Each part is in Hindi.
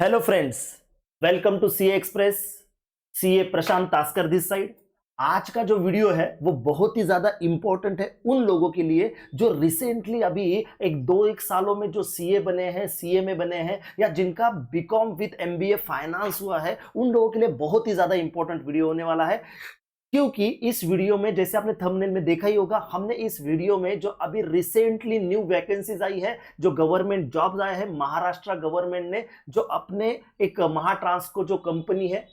Hello friends, welcome to CA Express. CA Prashant Taskar this side. आज का जो वीडियो है वो बहुत ही ज्यादा इंपॉर्टेंट है उन लोगों के लिए जो रिसेंटली अभी एक सालों में जो सीए बने हैं, सीए में बने हैं, या जिनका बीकॉम विद एमबीए फाइनेंस हुआ है, उन लोगों के लिए बहुत ही ज्यादा इंपॉर्टेंट वीडियो होने वाला है। क्योंकि इस वीडियो में, जैसे आपने थंबनेल में देखा ही होगा, हमने इस वीडियो में जो अभी रिसेंटली न्यू वैकेंसीज आई है, जो गवर्नमेंट जॉब्स आए हैं, महाराष्ट्र गवर्नमेंट ने जो अपने एक महाट्रांसको जो कंपनी है,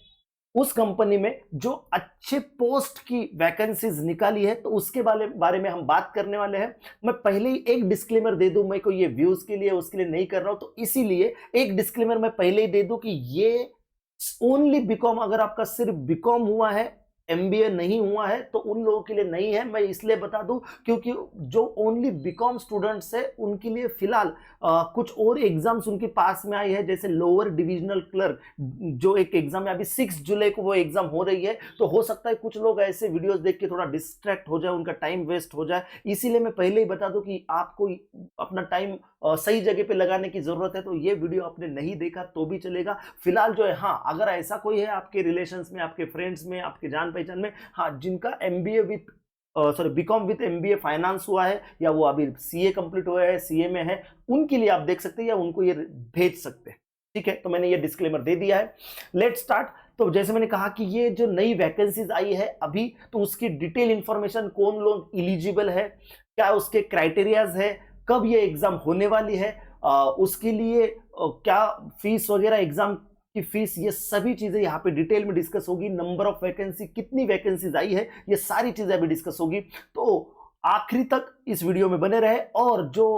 उस कंपनी में जो अच्छे पोस्ट की वैकेंसीज निकाली है, तो उसके बारे में हम बात करने वाले हैं। मैं पहले ही एक डिस्क्लेमर दे दूं, मैं को ये व्यूज के लिए उसके लिए नहीं कर रहा हूं, तो इसीलिए एक डिस्क्लेमर मैं पहले ही दे दूं कि ये ओनली बीकॉम, अगर आपका सिर्फ बीकॉम हुआ है, एमबीए नहीं हुआ है, तो उन लोगों के लिए नहीं है। मैं इसलिए बता दूं क्योंकि जो ओनली बीकॉम स्टूडेंट्स है उनके लिए फिलहाल कुछ और एग्जाम्स उनके पास में आई है, जैसे लोअर डिविजनल क्लर्क जो एक एग्जाम है, अभी 6 जुलाई को वो एग्जाम हो रही है। तो हो सकता है कुछ लोग ऐसे वीडियोस देख के थोड़ा डिस्ट्रैक्ट हो जाए, उनका टाइम वेस्ट हो जाए। इसीलिए मैं पहले ही बता दूं कि आपको अपना टाइम सही जगह पे लगाने की जरूरत है। तो ये वीडियो आपने नहीं देखा तो भी चलेगा। फिलहाल जो है, हाँ, अगर ऐसा कोई है आपके रिलेशंस में, आपके फ्रेंड्स में, आपके जान पहचान में, हाँ, जिनका MBA with BCom with MBA finance हुआ है, या वो अभी सीए कंप्लीट हुआ है, सीए में है, उनके लिए आप देख सकते हैं या उनको ये भेज सकते हैं। ठीक है, तो मैंने ये डिस्क्लेमर दे दिया है। Let start. तो जैसे मैंने कहा कि ये जो नई वैकेंसीज आई है अभी, तो उसकी डिटेल इंफॉर्मेशन, कौन लोग इलिजिबल है, क्या उसके क्राइटेरियाज है, कब ये एग्जाम होने वाली है, उसके लिए क्या फीस वगैरह, एग्जाम की फीस, ये सभी चीजें यहाँ पे डिटेल में डिस्कस होगी। नंबर ऑफ वैकेंसी, कितनी वैकेंसीज आई है, ये सारी चीजें अभी डिस्कस होगी। तो आखिरी तक इस वीडियो में बने रहे। और जो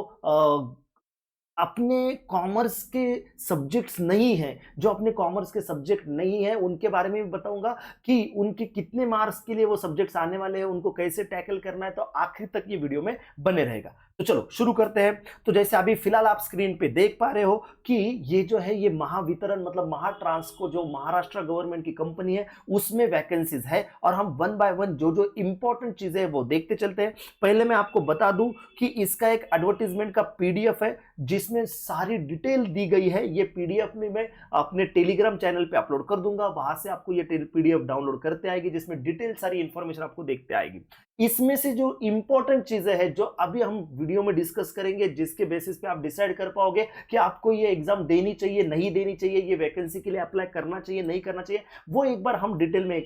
अपने कॉमर्स के सब्जेक्ट्स नहीं हैं, जो अपने कॉमर्स के सब्जेक्ट नहीं है, उनके बारे में भी बताऊंगा कि उनके कितने मार्क्स के लिए वो सब्जेक्ट्स आने वाले हैं, उनको कैसे टैकल करना है। तो आखिर तक ये वीडियो में बने रहेगा। तो चलो शुरू करते हैं। तो जैसे अभी फिलहाल आप स्क्रीन पे देख पा रहे हो कि ये जो है, ये महावितरण मतलब महाट्रांसको जो महाराष्ट्र गवर्नमेंट की कंपनी है, उसमें वैकेंसीज है। और हम वन बाय वन जो जो इंपॉर्टेंट चीजें है वो देखते चलते हैं। पहले मैं आपको बता दूं कि इसका एक एडवर्टीजमेंट का पीडीएफ है जिसमें सारी डिटेल दी गई है। ये पीडीएफ में मैं अपने टेलीग्राम चैनल पे अपलोड कर दूंगा, वहां से आपको ये पीडीएफ डाउनलोड करते आएगी, जिसमें डिटेल सारी इंफॉर्मेशन आपको देखते आएगी। इसमें से जो इंपॉर्टेंट चीजें हैं जो अभी हम वीडियो में डिस्कस करेंगे, जिसके बेसिस पे आप डिसाइड कर पाओगे कि आपको ये एग्जाम देनी चाहिए, नहीं देनी चाहिए, ये वैकेंसी के लिए अप्लाई करना चाहिए, नहीं करना चाहिए, वो एक बार हम डिटेल में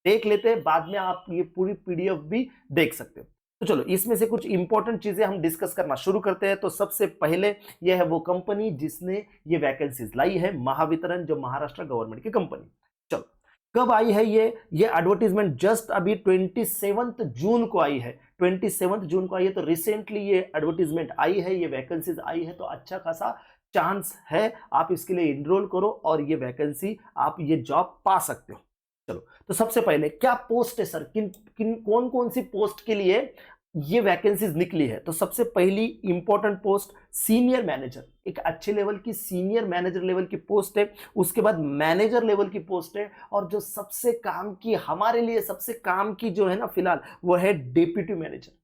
देख लेते हैं। बाद में आप ये पूरी पीडीएफ भी देख सकते हो। तो चलो, इसमें से कुछ इंपॉर्टेंट चीजें हम डिस्कस करना शुरू करते हैं। तो सबसे पहले यह है वो कंपनी जिसने ये वैकेंसीज लाई है, महावितरण, जो महाराष्ट्र गवर्नमेंट की कंपनी। चलो, कब आई है ये एडवर्टीजमेंट? जस्ट अभी 27 जून को आई है। 27 जून को आई है, तो रिसेंटली ये एडवर्टीजमेंट आई है, ये वैकेंसीज आई है। तो अच्छा खासा चांस है आप इसके लिए इनरोल करो और ये वैकेंसी, आप ये जॉब पा सकते हो। चलो, तो सबसे पहले क्या पोस्ट है सर, किन किन कौन कौन सी पोस्ट के लिए ये वैकेंसीज निकली है? तो सबसे पहली इंपॉर्टेंट पोस्ट सीनियर मैनेजर, एक अच्छे लेवल की सीनियर मैनेजर लेवल की पोस्ट है। उसके बाद मैनेजर लेवल की पोस्ट है। और जो सबसे काम की, हमारे लिए सबसे काम की जो है ना फिलहाल, वो है डेप्यूटी मैनेजर।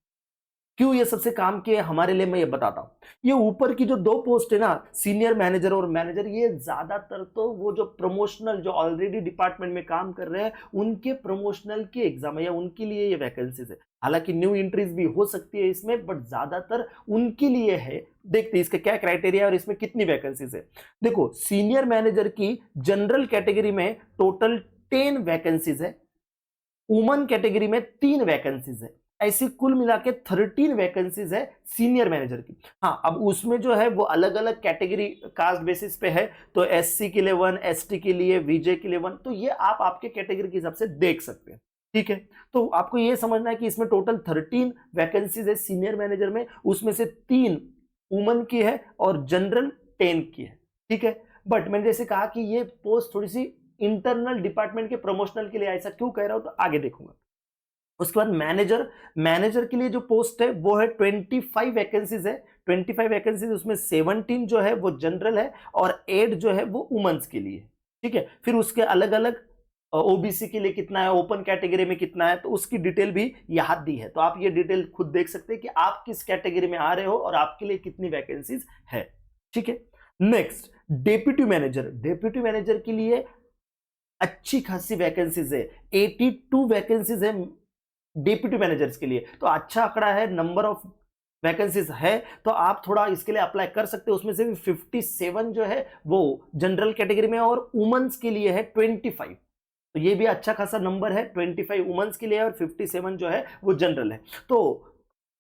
क्यों ये सबसे काम के हमारे लिए, मैं ये बताता हूं। ये ऊपर की जो दो पोस्ट है ना, सीनियर मैनेजर और मैनेजर, ये ज्यादातर तो वो जो प्रमोशनल, जो ऑलरेडी डिपार्टमेंट में काम कर रहे हैं, उनके प्रमोशनल के एग्जाम है, या उनके लिए ये वैकेंसीज है। हालांकि न्यू एंट्रीज भी हो सकती है इसमें, बट ज्यादातर उनके लिए है। देखते हैं इसके क्या क्राइटेरिया और इसमें कितनी वैकेंसीज है। देखो, सीनियर मैनेजर की जनरल कैटेगरी में टोटल 10 वैकेंसीज है। वुमन कैटेगरी में 3 वैकेंसीज है। ऐसी कुल मिला के 13 वैकेंसीज है सीनियर मैनेजर की। हाँ, अब उसमें जो है वो अलग अलग कैटेगरी कास्ट बेसिस पे है। तो एससी के लिए 1, एसटी के लिए, विजे के लिए 1, तो ये आप आपके कैटेगरी के हिसाब से देख सकते हैं। ठीक है, तो आपको ये समझना है कि इसमें टोटल 13 वैकेंसीज है सीनियर मैनेजर में। उसमें से 3 वुमन की है और जनरल 10 की है। ठीक है, बट मैंने जैसे कहा कि ये पोस्ट थोड़ी सी इंटरनल डिपार्टमेंट के प्रमोशनल के लिए, ऐसा क्यों कह रहा हूं तो आगे देखूंगा। उसके बाद मैनेजर के लिए जो पोस्ट है वो है 25 वैकेंसीज है। 25 वैकेंसीज, उसमें 17 जो है वो जनरल है और 8 जो है वो वुमेन्स के लिए। ठीक है, फिर उसके अलग अलग ओबीसी के लिए कितना है, ओपन कैटेगरी में कितना है, तो उसकी डिटेल भी यहां दी है। तो आप ये डिटेल खुद देख सकते हैं कि आप किस कैटेगरी में आ रहे हो और आपके लिए कितनी वैकेंसीज है। ठीक है, नेक्स्ट डेप्यूटी मैनेजर के लिए अच्छी खासी वैकेंसीज है, 82 वैकेंसीज है डेप्यूटी मैनेजर्स के लिए। तो अच्छा आंकड़ा है, नंबर ऑफ वैकेंसीज है, तो आप थोड़ा इसके लिए अप्लाई कर सकते हो। उसमें से भी 57 जो है वो जनरल कैटेगरी में और वुमेन्स के लिए है 25। तो ये भी अच्छा खासा नंबर है, 25 वुमेन्स के लिए और 57 जो है वो जनरल है। तो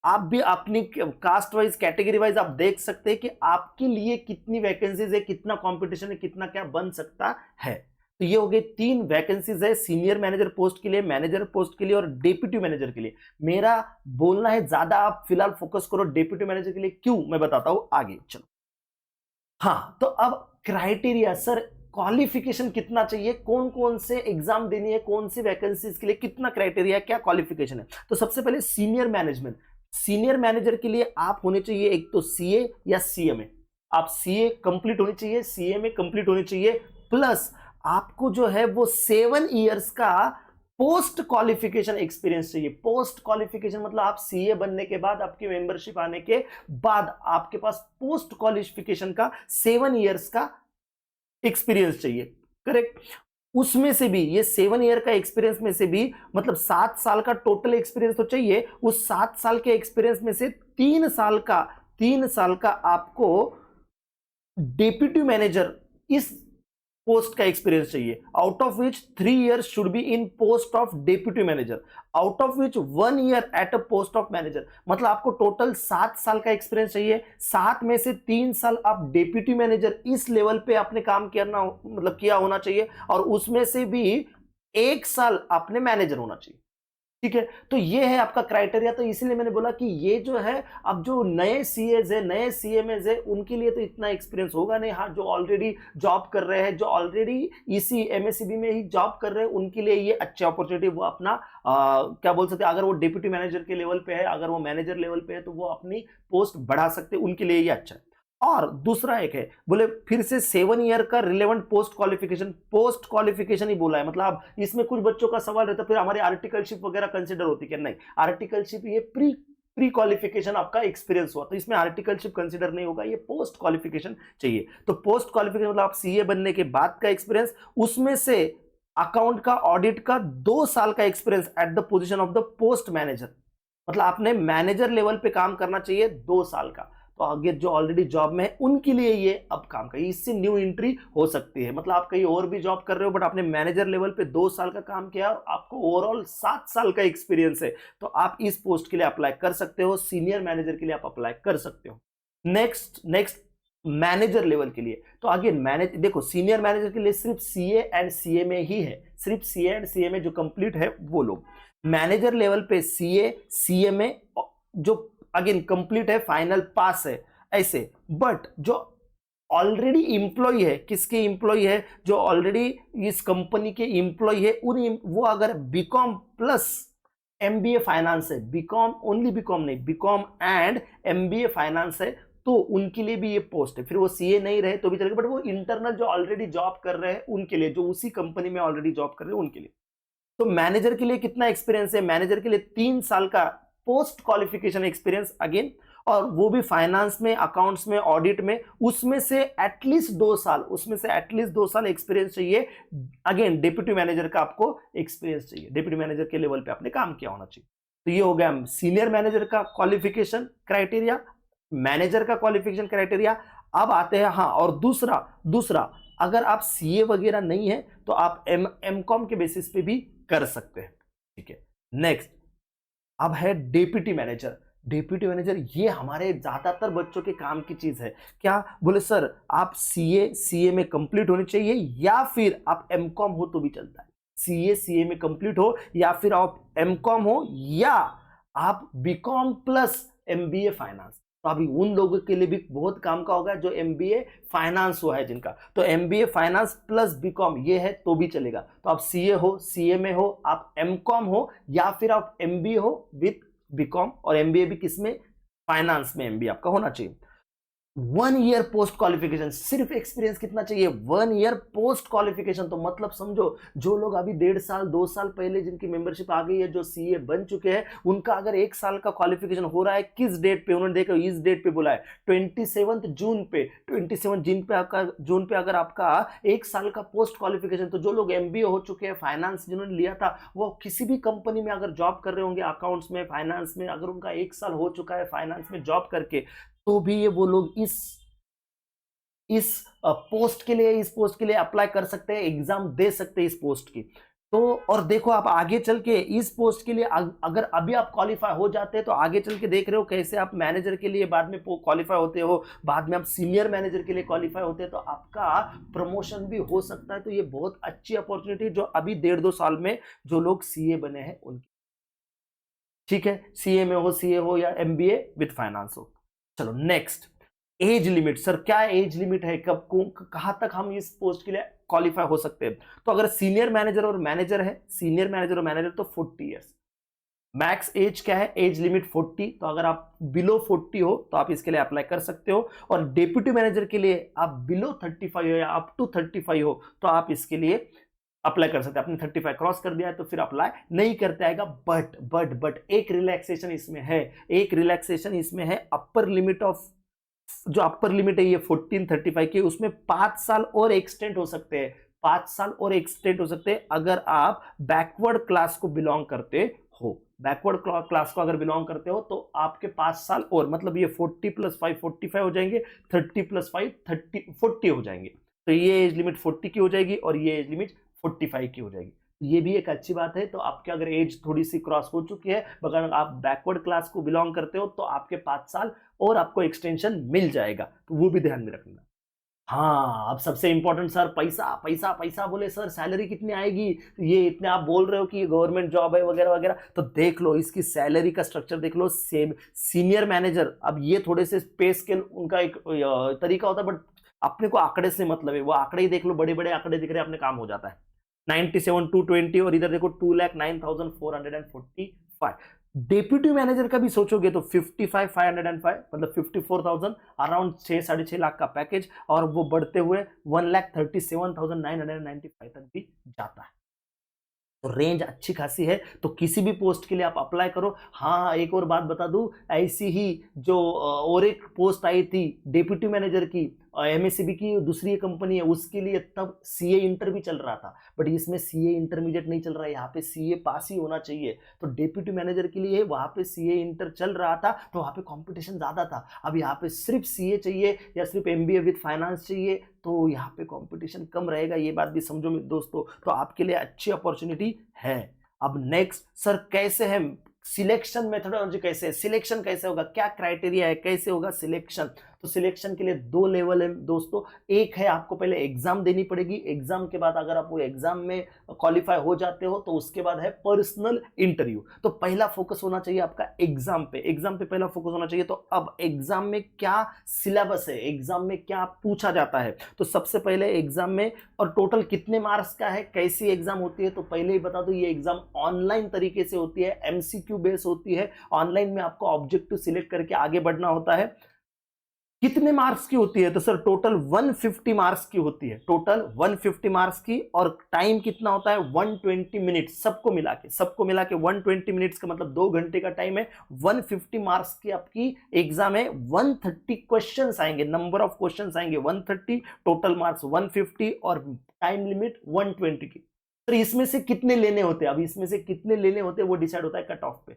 आप भी अपनी कास्ट वाइज कैटेगरी वाइज आप देख सकते हैं कि आपके लिए कितनी वैकेंसीज है, कितना कंपटीशन है, कितना क्या बन सकता है। तो ये हो गए 3 वैकेंसीज है, सीनियर मैनेजर पोस्ट के लिए, मैनेजर पोस्ट के लिए और डेप्यूटी मैनेजर के लिए। मेरा बोलना है ज्यादा आप फिलहाल फोकस करो डेप्यूटी मैनेजर के लिए, क्यों मैं बताता हूं आगे। चलो हाँ, तो अब क्राइटेरिया सर, क्वालिफिकेशन कितना चाहिए, कौन कौन से एग्जाम देनी है, कौन सी वैकेंसीज के लिए कितना क्राइटेरिया, क्या क्वालिफिकेशन है। तो सबसे पहले सीनियर मैनेजमेंट, सीनियर मैनेजर के लिए आप होने चाहिए एक तो सीए या सीएमए। आप सीए कंप्लीट होनी चाहिए, सीएमए कंप्लीट होनी चाहिए, प्लस आपको जो है वो 7 इयर्स का पोस्ट क्वालिफिकेशन एक्सपीरियंस चाहिए। पोस्ट क्वालिफिकेशन मतलब आप सीए बनने के बाद, आपकी मेंबरशिप आने के बाद आपके पास पोस्ट क्वालिफिकेशन का 7 इयर्स का एक्सपीरियंस चाहिए, करेक्ट। उसमें से भी ये 7 ईयर का एक्सपीरियंस में से भी मतलब 7 साल का टोटल एक्सपीरियंस तो चाहिए। उस 7 साल के एक्सपीरियंस में से 3 साल का आपको डेप्यूटी मैनेजर इस पोस्ट का एक्सपीरियंस चाहिए। Out of which 3 years should be in post of deputy manager, out of which 1 year at a post of manager. मतलब आपको टोटल 7 साल का एक्सपीरियंस चाहिए। 7 में से 3 साल आप डेप्यूटी मैनेजर इस लेवल पे आपने काम करना मतलब किया होना चाहिए, और उसमें से भी 1 साल आपने मैनेजर होना चाहिए, ठीक है। तो ये है आपका क्राइटेरिया। तो इसीलिए मैंने बोला कि ये जो है, अब जो नए सीएज है, नए सीएमएज है, उनके लिए तो इतना एक्सपीरियंस होगा नहीं। हाँ, जो ऑलरेडी जॉब कर रहे हैं, जो ऑलरेडी इसी एमएससीबी में ही जॉब कर रहे हैं, उनके लिए ये अच्छी अपॉर्चुनिटी, वो अपना क्या बोल सकते हैं, अगर वो डिप्टी मैनेजर के लेवल पे है, अगर वो मैनेजर लेवल पे है, तो वो अपनी पोस्ट बढ़ा सकते हैं, उनके लिए ये अच्छा है। और दूसरा एक है, बोले फिर से 7 ईयर का रिलेवेंट पोस्ट क्वालिफिकेशन ही बोला है। मतलब इसमें कुछ बच्चों का सवाल रहता है फिर हमारी आर्टिकलशिप वगैरह कंसिडर होती है, नहीं, आर्टिकलशिप ये प्री क्वालिफिकेशन आपका एक्सपीरियंस हुआ, तो इसमें आर्टिकलशिप कंसिडर नहीं होगा, ये पोस्ट क्वालिफिकेशन चाहिए। तो पोस्ट क्वालिफिकेशन मतलब आप सीए बनने के बाद का एक्सपीरियंस, उसमें से अकाउंट का, ऑडिट का 2 साल का experience at the position of the post manager. मतलब आपने मैनेजर लेवल पे काम करना चाहिए 2 साल का। तो आगे जो ऑलरेडी जॉब में है उनके लिए ये अब काम करिए, इससे न्यू एंट्री हो सकती है। मतलब आप कहीं और भी जॉब कर रहे हो बट आपने मैनेजर लेवल पे 2 साल का काम किया और आपको ओवरऑल 7 साल का एक्सपीरियंस है, तो आप इस पोस्ट के लिए अप्लाई कर सकते हो। सीनियर मैनेजर के लिए आप अप्लाई कर सकते हो। नेक्स्ट मैनेजर लेवल के लिए, तो आगे देखो सीनियर मैनेजर के लिए सिर्फ सीए एंड सीएमए ही है, सिर्फ सीए एंड सीएमए जो कंप्लीट है वो लोग। मैनेजर लेवल पे सीए सीएमए जो अगेन कंप्लीट है, फाइनल पास है ऐसे। बट जो ऑलरेडी इंप्लॉय है, किसके इंप्लॉय है, जो ऑलरेडी इस कंपनी के इंप्लॉय है, वो अगर बीकॉम प्लस एमबीए फाइनेंस है, बीकॉम ओनली बीकॉम नहीं, बीकॉम एंड एमबीए फाइनेंस है, तो उनके लिए भी ये पोस्ट है। फिर वो सीए नहीं रहे तो भी चलेगा, बट वो इंटरनल जो ऑलरेडी जॉब कर रहे हैं उनके लिए, जो उसी कंपनी में ऑलरेडी जॉब कर रहे हैं उनके लिए। तो मैनेजर के लिए कितना एक्सपीरियंस है, मैनेजर के लिए 3 साल का पोस्ट क्वालिफिकेशन एक्सपीरियंस अगेन, और वो भी फाइनेंस में, अकाउंट्स में, ऑडिट में, उसमें से एटलीस्ट 2 साल एक्सपीरियंस चाहिए। अगेन डिप्टी मैनेजर का आपको एक्सपीरियंस चाहिए, डिप्टी मैनेजर के लेवल पे आपने काम किया होना चाहिए। तो ये हो गया सीनियर मैनेजर का क्वालिफिकेशन क्राइटेरिया, मैनेजर का क्वालिफिकेशन क्राइटेरिया। अब आते हैं, हाँ, और दूसरा अगर आप सीए वगैरह नहीं है तो आप एमकॉम के बेसिस पे भी कर सकते हैं, ठीक है। नेक्स्ट अब है डेप्यूटी मैनेजर। ये हमारे ज्यादातर बच्चों के काम की चीज है। क्या बोले सर, आप सीए में कंप्लीट होनी चाहिए या फिर आप एमकॉम हो तो भी चलता है। सीए में कंप्लीट हो या फिर आप एमकॉम हो या आप बीकॉम प्लस एमबीए फाइनेंस। तो अभी उन लोगों के लिए भी बहुत काम का होगा जो एमबीए फाइनेंस हुआ है जिनका, तो एमबीए फाइनेंस प्लस बीकॉम ये है तो भी चलेगा। तो आप सीए हो, सीए में हो, आप एमकॉम हो या फिर आप एमबीए हो विथ बीकॉम, और एमबीए भी किसमें, फाइनेंस में एमबीए आपका होना चाहिए। 1 ईयर पोस्ट क्वालिफिकेशन, सिर्फ एक्सपीरियंस कितना चाहिए? 1 ईयर पोस्ट क्वालिफिकेशन। तो मतलब समझो, जो लोग अभी 1.5 साल 2 साल पहले जिनकी मेंबरशिप आ गई है, जो सीए बन चुके हैं, उनका अगर 1 साल का क्वालिफिकेशन हो रहा है, किस डेट पे उन्होंने देखा, इस डेट पे बोला है 27 जून पे, 27 जून पे अगर आपका 1 साल का पोस्ट क्वालिफिकेशन, तो जो लोग एमबीए हो चुके हैं, फाइनेंस जिन्होंने लिया था, वो किसी भी कंपनी में अगर जॉब कर रहे होंगे, अकाउंट्स में, फाइनेंस में, अगर उनका 1 साल हो चुका है फाइनेंस में जॉब करके, तो भी ये वो लोग इस पोस्ट के लिए अप्लाई कर सकते हैं, एग्जाम दे सकते हैं इस पोस्ट की। तो और देखो, आप आगे चल के इस पोस्ट के लिए अगर अभी आप क्वालिफाई हो जाते हैं, तो आगे चल के देख रहे हो कैसे आप मैनेजर के लिए बाद में क्वालिफाई होते हो, बाद में आप सीनियर मैनेजर के लिए क्वालिफाई होते हैं, तो आपका प्रमोशन भी हो सकता है। तो ये बहुत अच्छी अपॉर्चुनिटी जो अभी 1.5-2 साल में जो लोग सीए बने हैं उनकी, ठीक है, सीए में हो, सीए हो या एमबीए विद फाइनेंस हो। चलो नेक्स्ट, एज लिमिट। सर क्या एज लिमिट है, कब कहां तक हम इस पोस्ट के लिए क्वालिफाई हो सकते हैं? तो अगर सीनियर मैनेजर और मैनेजर है, सीनियर मैनेजर और मैनेजर, तो 40 ईयर्स मैक्स एज क्या है, एज लिमिट 40। तो अगर आप बिलो 40 हो तो आप इसके लिए अप्लाई कर सकते हो। और डेप्यूटी मैनेजर के लिए आप बिलो 35 हो या अप टू 35 हो तो आप इसके लिए अप्लाई कर सकते हैं। आपने 35 क्रॉस कर दिया है तो फिर अप्लाई नहीं करते आएगा। बट एक रिलैक्सेशन इसमें है, एक रिलैक्सेशन इसमें है। अपर लिमिट ऑफ, जो अपर लिमिट है ये 1435 की, उसमें 5 साल और एक्सटेंड हो सकते हैं, 5 साल और एक्सटेंड हो सकते हैं अगर आप बैकवर्ड क्लास को बिलोंग करते हो। बैकवर्ड क्लास को अगर बिलोंग करते हो तो आपके 5 साल और, मतलब ये 40 + 5 45 हो जाएंगे, 30 + 5 30 40 हो जाएंगे। तो ये एज लिमिट 40 की हो जाएगी और ये एज लिमिट 45 की हो जाएगी। ये भी एक अच्छी बात है। तो आपके अगर एज थोड़ी सी क्रॉस हो चुकी है, अगर आप बैकवर्ड क्लास को बिलोंग करते हो, तो आपके 5 साल और आपको एक्सटेंशन मिल जाएगा, तो वो भी ध्यान में रखना। हाँ, अब सबसे इंपॉर्टेंट सर, पैसा पैसा पैसा। बोले सर सैलरी कितनी आएगी, ये इतने आप बोल रहे हो कि ये गवर्नमेंट जॉब है वगैरह वगैरह, तो देख लो इसकी सैलरी का स्ट्रक्चर देख लो। सेम सीनियर मैनेजर, अब ये थोड़े से पे स्केल उनका एक तरीका होता है, बट अपने को आंकड़े से मतलब है, वो आंकड़े ही देख लो, बड़े बड़े आंकड़े दिख रहे हैं, अपने काम हो जाता है। 97,220 और इधर देखो 2,09,445। डेप्यूटी मैनेजर का भी सोचोगे तो 55,505, मतलब 54,000, अराउंड 6-6.5 लाख का पैकेज, और वो बढ़ते हुए 1,37,995 तक भी जाता है। तो रेंज अच्छी खासी है। तो किसी भी पोस्ट के लिए आप अप्लाई करो। हाँ, एक और बात बता दूं, ऐसी ही जो और एक पोस्ट आई थी डेप्यूटी मैनेजर की, एमएससीबी की दूसरी कंपनी है, उसके लिए तब सीए इंटर भी चल रहा था, बट इसमें सीए इंटरमीडिएट नहीं चल रहा है, यहाँ पे सीए पास ही होना चाहिए। तो डेप्यूटी मैनेजर के लिए वहां पे सीए इंटर चल रहा था, तो वहां पे कंपटीशन ज्यादा था। अब यहाँ पे सिर्फ सीए चाहिए या सिर्फ एमबीए विद फाइनेंस चाहिए, तो यहाँ पे कंपटीशन कम रहेगा, ये बात भी समझो मेरे दोस्तों। तो आपके लिए अच्छी अपॉर्चुनिटी है। अब नेक्स्ट, सर कैसे है सिलेक्शन मेथोडोलॉजी, कैसे है सिलेक्शन, कैसे होगा, क्या क्राइटेरिया है, कैसे होगा सिलेक्शन? तो सिलेक्शन के लिए 2 लेवल है दोस्तों। एक है, आपको पहले एग्जाम देनी पड़ेगी, एग्जाम के बाद अगर आप वो एग्जाम में क्वालिफाई हो जाते हो तो उसके बाद है पर्सनल इंटरव्यू। तो पहला फोकस होना चाहिए आपका एग्जाम पे, एग्जाम पे पहला फोकस होना चाहिए। तो अब एग्जाम में क्या सिलेबस है, एग्जाम में क्या पूछा जाता है, तो सबसे पहले एग्जाम में, और टोटल कितने मार्क्स का है, कैसी एग्जाम होती है, तो पहले ही बता दो ये एग्जाम ऑनलाइन तरीके से होती है, एमसीक्यू बेस होती है। ऑनलाइन में आपको ऑब्जेक्टिव सिलेक्ट करके आगे बढ़ना होता है। कितने मार्क्स की होती है, तो सर टोटल 150 मार्क्स की होती है, टोटल 150 मार्क्स की। और टाइम कितना होता है, 120 मिनट, सबको मिला के 120 मिनट्स का मतलब 2 घंटे का टाइम है। 150 मार्क्स की आपकी एग्जाम है। 130 क्वेश्चंस आएंगे, नंबर ऑफ क्वेश्चंस आएंगे 130, टोटल मार्क्स 150 और टाइम लिमिट 120 की। तो इसमें से कितने लेने होते हैं, अब इसमें से कितने लेने होते हैं वो डिसाइड होता है कट ऑफ पे।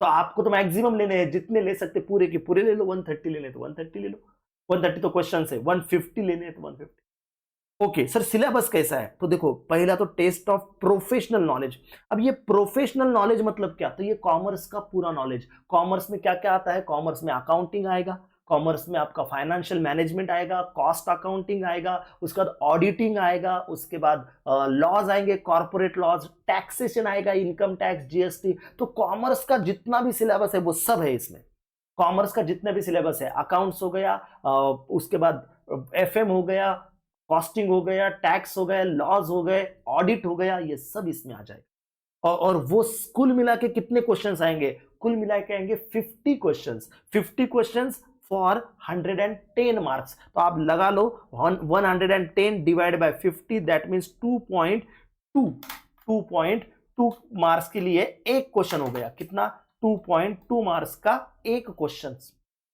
तो आपको तो मैक्सिमम लेने हैं, जितने ले सकते पूरे के पूरे ले लो। 130 लेने तो 130 ले लो, 130 तो क्वेश्चन है, 150 लेने हैं तो 150। ओके सर, सिलेबस कैसा है, तो देखो पहला तो टेस्ट ऑफ प्रोफेशनल नॉलेज। अब ये प्रोफेशनल नॉलेज मतलब क्या, तो ये कॉमर्स का पूरा नॉलेज। कॉमर्स में क्या क्या आता है, कॉमर्स में अकाउंटिंग आएगा, कॉमर्स में आपका फाइनेंशियल मैनेजमेंट आएगा, कॉस्ट अकाउंटिंग आएगा, उसके बाद ऑडिटिंग आएगा, उसके बाद लॉज आएंगे, कॉर्पोरेट लॉज, टैक्सेशन आएगा, इनकम टैक्स, जीएसटी। तो कॉमर्स का जितना भी सिलेबस है वो सब है इसमें। कॉमर्स का जितना भी सिलेबस है, अकाउंट्स हो गया, उसके बाद एफएम हो गया, कॉस्टिंग हो गया, टैक्स हो गया, लॉज हो गए, ऑडिट हो गया, ये सब इसमें आ जाएगा। और वो कुल मिला के कितने क्वेश्चंस आएंगे, कुल मिला के आएंगे 50 क्वेश्चंस। 50 questions for 110 marks. तो आप लगा लो 110 divide by 50 that means 2.2 marks के लिए एक क्वेश्चन हो गया। कितना? 2.2 मार्क्स का एक क्वेश्चन।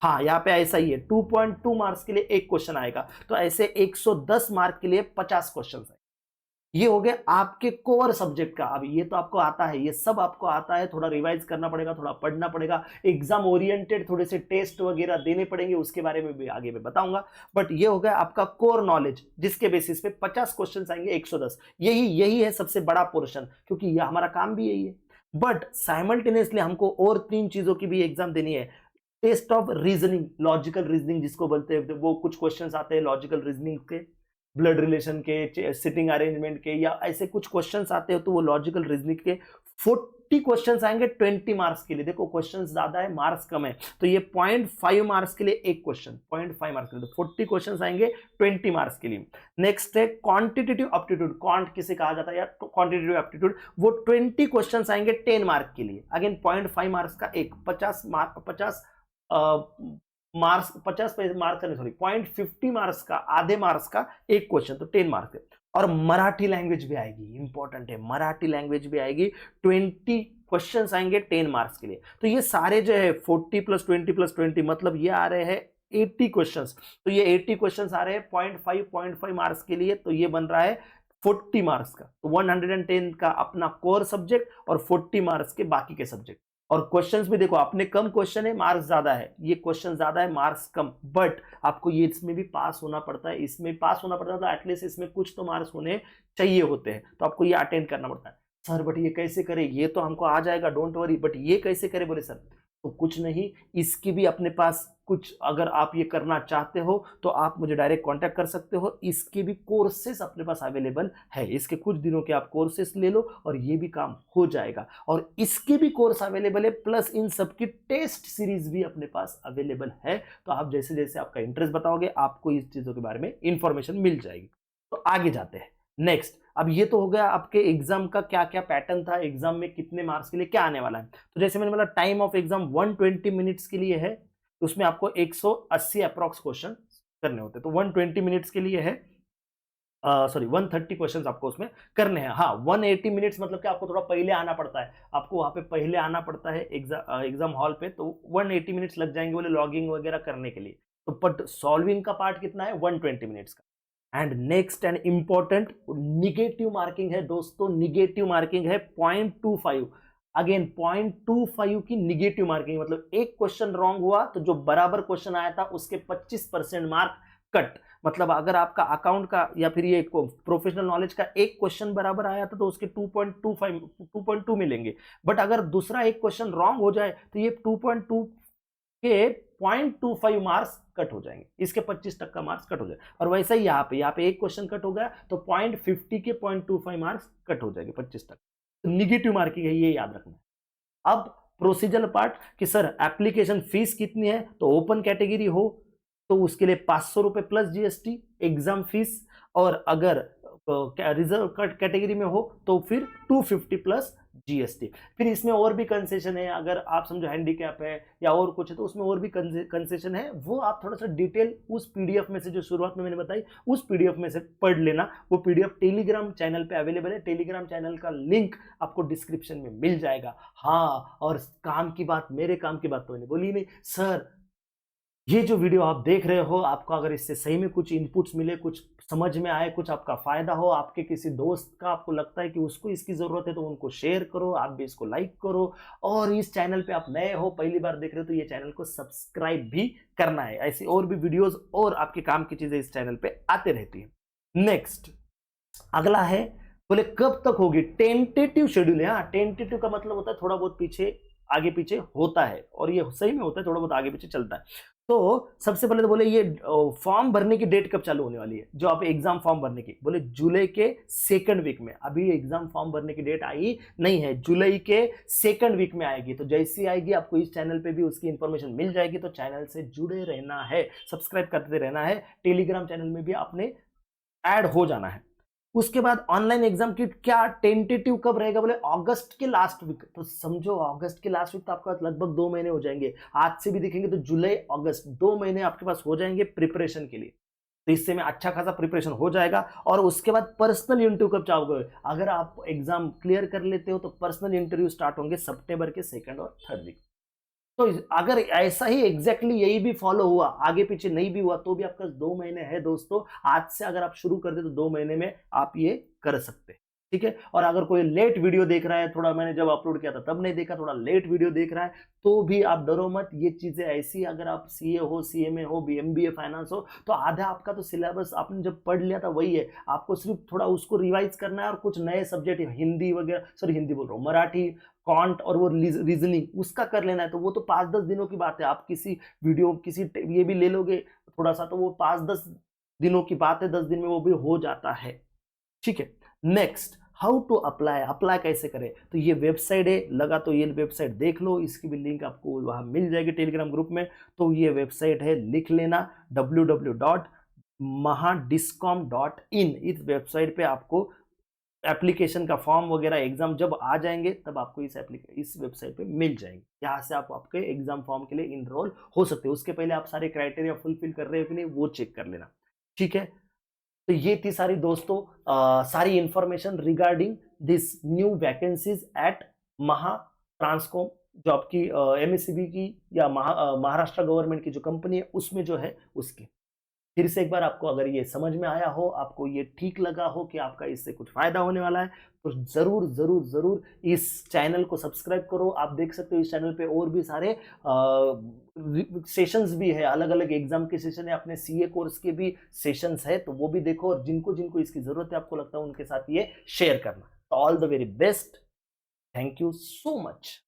हाँ, यहां पे ऐसा ही है, 2.2 मार्क्स के लिए एक क्वेश्चन आएगा। तो ऐसे 110 मार्क के लिए 50 क्वेश्चन है। ये हो गया आपके कोर सब्जेक्ट का। अब ये तो आपको आता है, ये सब आपको आता है, थोड़ा रिवाइज करना पड़ेगा, थोड़ा पढ़ना पड़ेगा, एग्जाम ओरिएंटेड थोड़े से टेस्ट वगैरह देने पड़ेंगे, उसके बारे में भी आगे मैं बताऊंगा। बट ये हो गया आपका कोर नॉलेज, जिसके बेसिस पे 50 क्वेश्चन आएंगे 110। यही है सबसे बड़ा पोर्शन, क्योंकि ये हमारा काम भी यही है। बट साइमल्टेनियसली हमको और 3 चीजों की भी एग्जाम देनी है। Test of reasoning, logical reasoning जिसको बोलते हैं, वो कुछ क्वेश्चंस आते हैं लॉजिकल रीजनिंग के, ब्लड रिलेशन के, सिटिंग अरेंजमेंट के, या ऐसे कुछ क्वेश्चंस आते हैं, तो वो लॉजिकल रीजनिंग के 40 क्वेश्चंस आएंगे 20 मार्क्स के लिए। देखो क्वेश्चंस ज्यादा है, मार्क्स कम है, तो ये 0.5 मार्क्स के लिए एक क्वेश्चन, 0.5 मार्क्स के लिए, तो 40 क्वेश्चंस आएंगे 20 मार्क्स के लिए। नेक्स्ट है क्वांटिटेटिव एप्टीट्यूड, क्वांट किसे कहा जाता है या क्वांटिटेटिव एप्टीट्यूड, वो 20 क्वेश्चंस आएंगे 10 मार्क के लिए। अगेन 0.5 मार्क्स का एक, 50 मार्क्स, 50 मार्क्स नहीं, सॉरी 0.50 मार्क्स का, आधे मार्क्स का एक क्वेश्चन, तो 10 मार्क्स। और मराठी लैंग्वेज भी आएगी, इंपॉर्टेंट है, मराठी लैंग्वेज भी आएगी, 20 क्वेश्चंस आएंगे 10 मार्क्स के लिए। तो ये सारे जो है 40 + 20 + 20 मतलब ये आ रहे हैं 80 क्वेश्चंस। तो ये 80 क्वेश्चंस आ रहे हैं 0.5 मार्क्स के लिए, तो ये बन रहा है 40 मार्क्स का। तो 110 का अपना कोर सब्जेक्ट और 40 मार्क्स के बाकी के सब्जेक्ट। और क्वेश्चंस भी देखो, अपने कम क्वेश्चन है, मार्क्स ज्यादा है, ये क्वेश्चन ज्यादा है, मार्क्स कम, बट आपको ये इसमें भी पास होना पड़ता है, इसमें पास होना पड़ता है, तो एटलीस्ट इसमें कुछ तो मार्क्स होने चाहिए होते हैं, तो आपको ये अटेंड करना पड़ता है। सर बट ये कैसे करें, ये तो हमको आ जाएगा, डोंट वरी, बट ये कैसे करें, बोले सर तो कुछ नहीं, इसकी भी अपने पास कुछ, अगर आप ये करना चाहते हो तो आप मुझे डायरेक्ट कांटेक्ट कर सकते हो। इसके भी कोर्सेस अपने पास अवेलेबल है, इसके कुछ दिनों के आप कोर्सेस ले लो और ये भी काम हो जाएगा। और इसके भी कोर्स अवेलेबल है, प्लस इन सब की टेस्ट सीरीज भी अपने पास अवेलेबल है। तो आप जैसे जैसे आपका इंटरेस्ट बताओगे, आपको इस चीजों के बारे में इंफॉर्मेशन मिल जाएगी। तो आगे जाते हैं नेक्स्ट। अब ये तो हो गया आपके एग्जाम का क्या क्या पैटर्न था, एग्जाम में कितने मार्क्स के लिए क्या आने वाला है। तो जैसे मैंने बोला टाइम ऑफ एग्जाम 120 मिनट्स के लिए है, तो उसमें आपको 180 अप्रॉक्स क्वेश्चन करने होते हैं। तो 120 मिनट्स के लिए है, सॉरी 130 क्वेश्चंस आपको उसमें करने हैं। हाँ 180 मिनट्स मतलब कि आपको थोड़ा पहले आना पड़ता है, आपको वहां पे पहले आना पड़ता है एग्जाम हॉल पे, तो 180 मिनट्स लग जाएंगे बोले लॉगिंग वगैरह करने के लिए। तो बट सॉल्विंग का पार्ट कितना है, 120 मिनट्स का। And next and important negative marking है दोस्तों, निगेटिव मार्किंग है 0.25। अगेन 0.25 की निगेटिव मार्किंग, मतलब एक क्वेश्चन रॉन्ग हुआ तो जो बराबर क्वेश्चन आया था उसके 25% मार्क कट। मतलब अगर आपका अकाउंट का या फिर ये प्रोफेशनल नॉलेज का एक क्वेश्चन बराबर आया था तो उसके 2.2 मिलेंगे। बट अगर दूसरा एक क्वेश्चन रॉन्ग हो जाए तो ये 2.2 के 0.25 मार्क्स कट हो जाएंगे, इसके 25% मार्क्स कट हो जाए। और वैसा ही यहाँ पे एक क्वेश्चन कट हो गया तो 0.50 के 0.25 मार्क्स कट हो जाएंगे, 25%। तो निगेटिव मार्किंग है, ये याद रखना है। अब प्रोसीजर पार्ट कि सर एप्लीकेशन फीस कितनी है, तो ओपन कैटेगरी हो तो उसके लिए 500 रुपए प्लस जीएसटी एग्जाम फीस, और अगर रिजर्व कैटेगरी में हो तो फिर 250 प्लस जीएसटी। फिर इसमें और भी कंसेशन है, अगर आप समझो हैंडीकैप है या और कुछ है तो उसमें और भी कंसेशन है, वो आप थोड़ा सा डिटेल उस पीडीएफ में से जो शुरुआत में मैंने बताई उस पीडीएफ में से पढ़ लेना। वो पीडीएफ टेलीग्राम चैनल पे अवेलेबल है, टेलीग्राम चैनल का लिंक आपको डिस्क्रिप्शन में मिल जाएगा। हाँ, और काम की बात, मेरे काम की बात तो मैंने बोली नहीं सर, ये जो वीडियो आप देख रहे हो, आपको अगर इससे सही में कुछ इनपुट्स मिले, कुछ समझ में आए, कुछ आपका फायदा हो, आपके किसी दोस्त का आपको लगता है कि उसको इसकी जरूरत है, तो उनको शेयर करो, आप भी इसको लाइक करो। और इस चैनल पे आप नए हो, पहली बार देख रहे हो, तो ये चैनल को सब्सक्राइब भी करना है। ऐसी और भी वीडियोस और आपके काम की चीजें इस चैनल पे आते रहती है। नेक्स्ट अगला है, बोले कब तक होगी, टेंटेटिव शेड्यूल है। हाँ, टेंटेटिव का मतलब होता है थोड़ा बहुत पीछे आगे पीछे होता है, और ये सही में होता है, थोड़ा बहुत आगे पीछे चलता है। तो सबसे पहले तो बोले ये फॉर्म भरने की डेट कब चालू होने वाली है, जो आप एग्जाम फॉर्म भरने की, बोले जुलाई के 2nd वीक में। अभी एग्जाम फॉर्म भरने की डेट आई नहीं है, जुलाई के 2nd वीक में आएगी। तो जैसी आएगी आपको इस चैनल पे भी उसकी इंफॉर्मेशन मिल जाएगी। तो चैनल से जुड़े रहना है, सब्सक्राइब करते रहना है, टेलीग्राम चैनल में भी आपने ऐड हो जाना है। उसके बाद ऑनलाइन एग्जाम की क्या टेंटेटिव कब रहेगा, बोले अगस्त के लास्ट वीक। तो समझो अगस्त के लास्ट वीक तो आपके पास लगभग 2 महीने हो जाएंगे। आज से भी देखेंगे तो जुलाई अगस्त 2 महीने आपके पास हो जाएंगे प्रिपरेशन के लिए। तो इससे में अच्छा खासा प्रिपरेशन हो जाएगा। और उसके बाद पर्सनल इंटरव्यू कब चाहोगे, अगर आप एग्जाम क्लियर कर लेते हो तो पर्सनल इंटरव्यू स्टार्ट होंगे सितंबर के 2nd और 3rd वीक। तो अगर ऐसा ही एग्जैक्टली यही भी फॉलो हुआ, आगे पीछे नहीं भी हुआ, तो भी आपका 2 महीने है दोस्तों। आज से अगर आप शुरू कर दे तो 2 महीने में आप ये कर सकते हैं, ठीक है। और अगर कोई लेट वीडियो देख रहा है, थोड़ा मैंने जब अपलोड किया था तब नहीं देखा, थोड़ा लेट वीडियो देख रहा है, तो भी आप डरो मत। ये चीजें ऐसी, अगर आप सीए हो, सीएमए हो, एमबीए फाइनेंस हो, तो आधा आपका तो सिलेबस आपने जब पढ़ लिया था वही है। आपको सिर्फ थोड़ा उसको रिवाइज करना है और कुछ नए सब्जेक्ट हिंदी वगैरह, सॉरी हिंदी बोल रहा हूँ, मराठी, कॉन्ट और वो रीजनिंग उसका कर लेना है। तो वो तो 5-10 दिनों की बात है। आप किसी वीडियो किसी ये भी ले लोगे थोड़ा सा, तो वो 5-10 दिनों की बात है, 10 दिन में वो भी हो जाता है, ठीक है। Next, how to apply, apply कैसे करें। तो ये वेबसाइट है, लगा तो ये वेबसाइट देख लो, इसकी भी लिंक आपको वहां मिल जाएगी टेलीग्राम ग्रुप में। तो ये वेबसाइट है, लिख लेना www.mahadiscom.in। इस वेबसाइट पे आपको एप्लीकेशन का फॉर्म वगैरह, एग्जाम जब आ जाएंगे तब आपको इस वेबसाइट पे मिल जाएंगे। यहाँ से आप आपके एग्जाम फॉर्म के लिए इनरोल हो सकते हो। उसके पहले आप सारे क्राइटेरिया फुलफिल कर रहे हो कि नहीं वो चेक कर लेना, ठीक है। तो ये थी सारी दोस्तों सारी information regarding this new vacancies at Maha Transco, जो आपकी एमएससीबी की या महाराष्ट्र गवर्नमेंट की जो कंपनी है उसमें जो है उसकी। फिर से एक बार आपको अगर ये समझ में आया हो, आपको ये ठीक लगा हो कि आपका इससे कुछ फायदा होने वाला है, तो जरूर जरूर जरूर इस चैनल को सब्सक्राइब करो। आप देख सकते हो इस चैनल पे और भी सारे सेशंस भी है, अलग अलग एग्जाम के सेशन है, अपने सीए कोर्स के भी सेशंस है, तो वो भी देखो। और जिनको जिनको इसकी जरूरत है, आपको लगता है उनके साथ ये शेयर करना। तो all the very best, thank you so much.